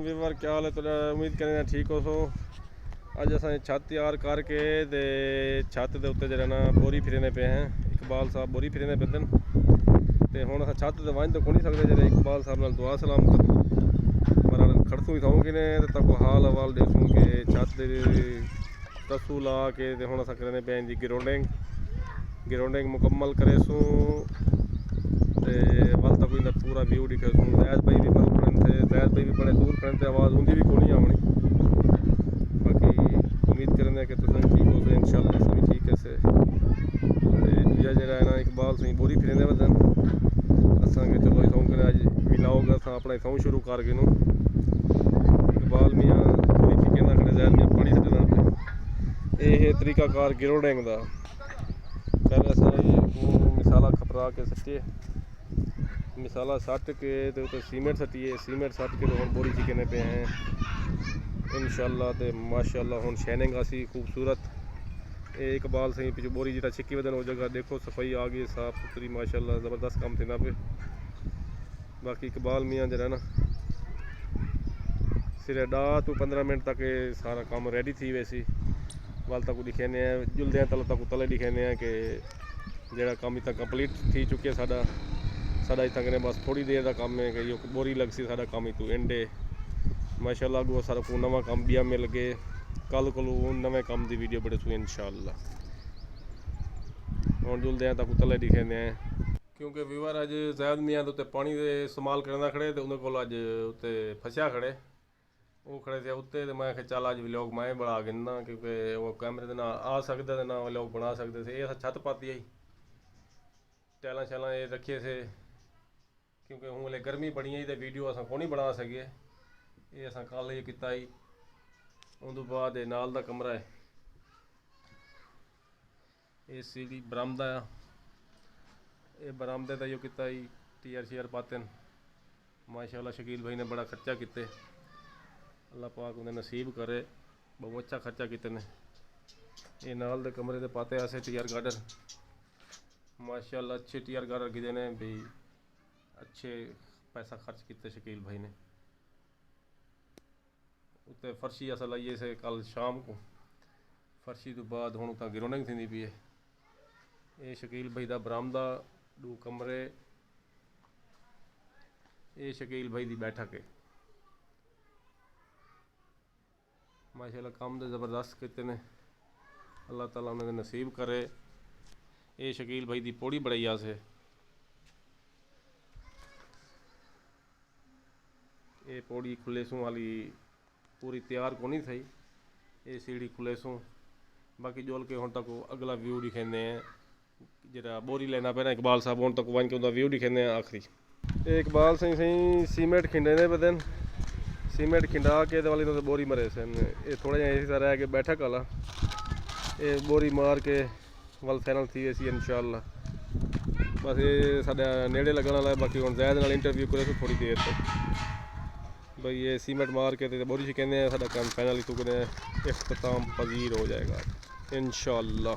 Weaver क्या हाल है तुहाडा उम्मीद करने ठीक हो सो अज अस छत तैयार करके ते छत के उत्ते जरा ना बोरी फिरने पे हैं इकबाल साहब बोरी फिरने पे ते हुण अस छत ते वंज तो को नहीं सकते जरा इकबाल साहब नाल दुआ सलाम पर खड़सूं ही थाऊं कि ने तक हाल हवाल देसूं कि छत कसू ला के ते हुण अस करने पे जी ग्राउंडिंग मुकम्मल करेसूं ते वल तक इनका पूरा व्यू दिखेसूं। जैद भाई भी पर खड़े थे, जैद भाई भी बड़े दूर खड़े थे, आवाज़ उनकी भी कोनी आवनी। बाकी उम्मीद करने कि तुम ठीक हो इंशाल्लाह सभी ठीक है से दूजा जरा ना इकबाल सही बोरी फिरने वदन असा कि चलो इथों कर अज मिलाओगे अस अपना इथों शुरू कर गए इकबाल मियाँ बोरी चिके ना खड़े जैद मियाँ पानी सटना ये तरीकाकार ग्राउंडिंग का पहले अस मिसाला खपरा के सटिए मिसाला सट के तो सीमेंट सटिए सीमेंट सट के तो हम बोरी चिकने पे हैं इंशाल्लाह ते माशाल्लाह हुण शाइनिंग आसी खूबसूरत ये इकबाल सही पिछू बोरी जिटा छिक्की वदन वो जगह देखो सफाई आ गई साफ सुथरी माशाल्लाह ज़बरदस्त काम थी ना पे। बाकी इकबाल मियाँ जरा ना सिरे 10 to 15 मिनट तक सारा काम रेडी थी वैसी वाल तक दिखेने जुलदे तल तक तले दिखेने कि जरा काम इतना कंप्लीट थी चुके साडा इतना बस थोड़ी देर का काम है कि यो बोरी लग सी साडा काम इतू एंडे माशाल्लाह अगो सारा को नवा काम बिया मिल गए कल को नवे काम की वीडियो बड़े सू इंशाल्लाह हम जुलदे तक तले दिखेने क्योंकि व्यूअर अज जैद मियाँ के उत्ते पानी के इस्तेमाल करना खड़े तो उन्हें को अज उत्ते फसिया खड़े वो खड़े थे उत्ते तो मैं चल अज व्लॉग मैं बना गिनना क्योंकि वो कैमरे ना आ सकते थे ना व्लॉग बना सकते थे। ये छत पाती आई टैला शैला ये रखिए थे क्योंकि हूँ गर्मी बड़ी आई तो वीडियो अस को नहीं बना सके ये अस कल ही किया ही उस बाद नाल दा कमरा है ये सीढ़ी बरामदा ये बरामदे का जो किया ही टीयर शेयर पाते माशाल्लाह शकील भाई ने बड़ा खर्चा किते अल्लाह पाक उन्हें नसीब करे बहुत अच्छा खर्चा किते ने। ये नाल दे कमरे दे पाते ऐसे टीयर गार्डर माशाल्लाह अच्छे टीयर गार्डर किते ने भी अच्छे पैसा खर्च किते शकील भाई ने। उत्ते फर्शी अस लाइए से कल शाम को फर्शी तो बाद हुण उतां ग्राउंडिंग थी पी है। ये शकील भाई का बरामदा 2 कमरे ये शकील भाई की बैठक है माशाल्लाह काम तो ज़बरदस्त किते ने अल्लाह ताला उन्हें नसीब करे। ये शकील भाई की पौड़ी बड़ाई आसे ये पौड़ी खुलेसूँ वाली पूरी तैयार को नहीं थी ये सीढ़ी खुलेसूँ बाकी जोल के हुण तक अगला व्यू दिखेने जरा बोरी लेना पैना इकबाल साहब हुण तक वन के व्यू दिखेने आखिरी ये इकबाल सही सीमेंट खिंडे ने बदन सीमेंट खिंडा के वाली तो बोरी मरे सन ये थोड़ा जहा ऐसा रह के बैठक वाला ये बोरी मार के वल फाइनल थी वैसी इंशाल्लाह बस ये साडा नेड़े लगन वाला है। बाकी हुण जैद नाल इंटरव्यू करे थोड़ी देर तक भाई ये सीमेंट मार के तो बोरी कहने साडा काम फाइनल तो इख्तिताम पजीर हो जाएगा इंशाल्लाह।